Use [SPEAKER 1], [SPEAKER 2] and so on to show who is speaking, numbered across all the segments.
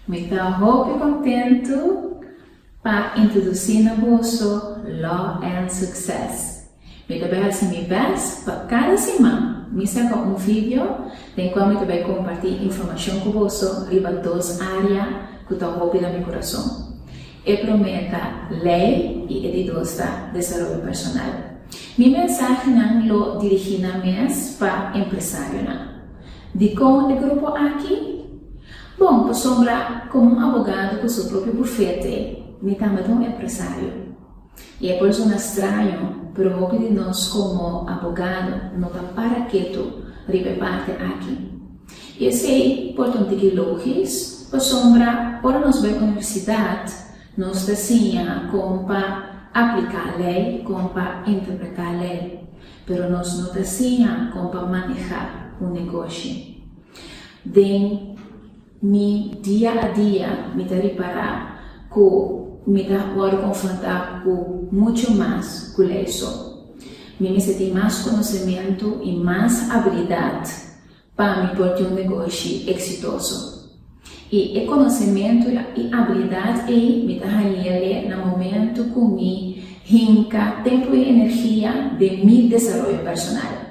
[SPEAKER 1] Me está muito contente para introduzir no bolso Law and Success. Me também assim me vez para cada semana me saca vídeo em qual me também compartilhar informação com você riba duas áreas que estão roupa no meu coração. Eu prometo lei e edidosta desenvolvimento personal. Minha mensagem não lo dirigida para empresário. De como o grupo aqui? Bom, por sombra, como advogado com seu próprio bufete, me chama de empresário. E é por isso estranho, pero pouco de nós como advogado não está para quieto, parte aqui. Eu sei, portanto, que logis, por sombra, por nós ver a universidade, nós desenha como para aplicar a lei, como para interpretar a lei, pero nós não desenha como para manejar o negócio. Mi dia a dia me está reparar que me está agora confrontar com muito mais que isso. Me senti mais conhecimento e mais habilidade para me pôr um negócio exitoso. E o conhecimento e habilidade me está ganhando no momento que me rinca tempo e energia de meu desenvolvimento personal.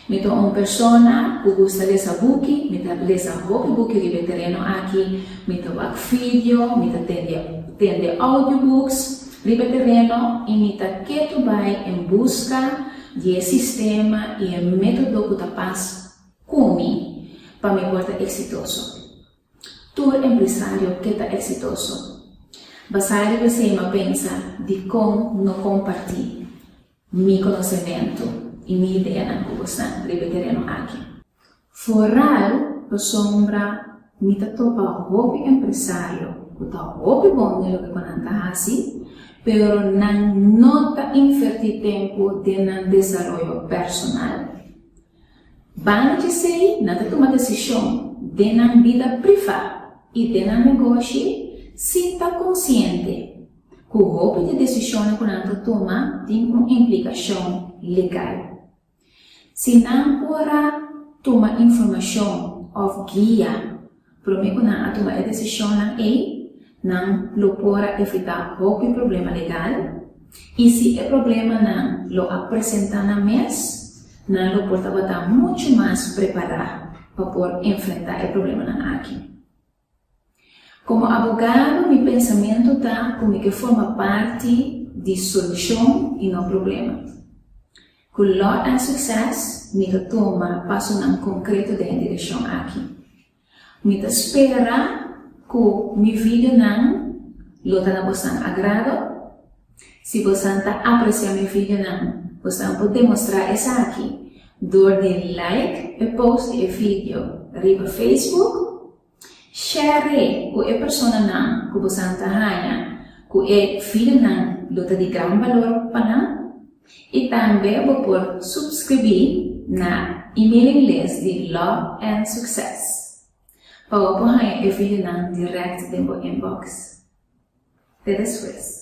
[SPEAKER 1] Me sou uma pessoa que gosta de ler book, me dá ler book de veterano aqui, me dá vídeo, me dá atender audiobooks de veterano e me dá que tu vai em busca de sistema e método que tu passa comigo para me portar exitoso. Tu empresário que está exitoso, basado você me pensa de como não compartilhar meu conhecimento e minha ideia não gosta de veterano aqui. Foral, por sombra, me topa hobby empresário, que está hobby bom no que conanta assim, pero não nota invertir tempo de não desenvolvimento personal. Basta dizer, não toma decisão de não vida privada e de não negócio, se está consciente que o hobby de decisão que não toma tem uma implicação legal. Se não pode tomar informação ou guia, para mim, quando tomar a decisão, não pode evitar qualquer problema legal. E se o problema não lo apresenta na mesa, não pode estar muito mais preparado para poder enfrentar o problema aqui. Como advogado, meu pensamento está como que forma parte de solução e não problema. Com Law and Success, me toma passo concreto de direção aqui. Me espera que meu vídeo não lota na você agrado. Se você está apreciando meu vídeo não, você pode demonstrar essa aqui. Door de like e post o vídeo riba Facebook. Share com a pessoa não que você está ganhando, que o vídeo não lota de grande valor para não. E também vou por subscrever na e-mailing list de Law and Success para apoiar o vídeo direto do meu inbox. Até depois.